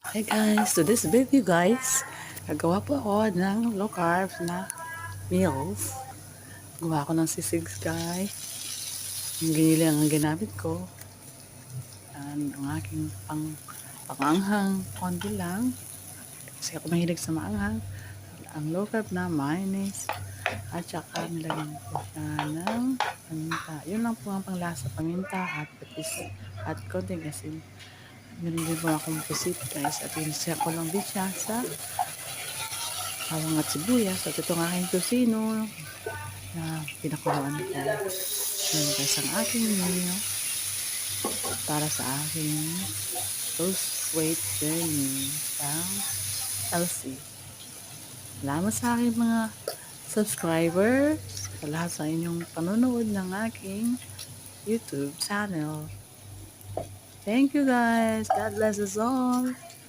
Hi guys, to this video guys, gagawa po ako ng low carb na meals. Gawa ko ng sisig guys. Yung ginilang ang ginamit ko. And ang aking panganghang konti lang. Kasi ako mahilig sa maanghang. Ang low carb na mayonnaise. At saka nilagyan ko siya ng paminta. Yun lang po ang panglasa, paminta at patis. At konting asin. Meron din po akong pusit guys. At inisya ko lang din siya sa bawang at sibuyas. At itong aking tusino na pinakuluan ko. Yan guys ang aking meal para sa aking lose weight journey ng LC. Salamat sa aking mga subscribers, sa lahat sa inyong panonood ng aking YouTube channel. Thank you guys. God bless us all.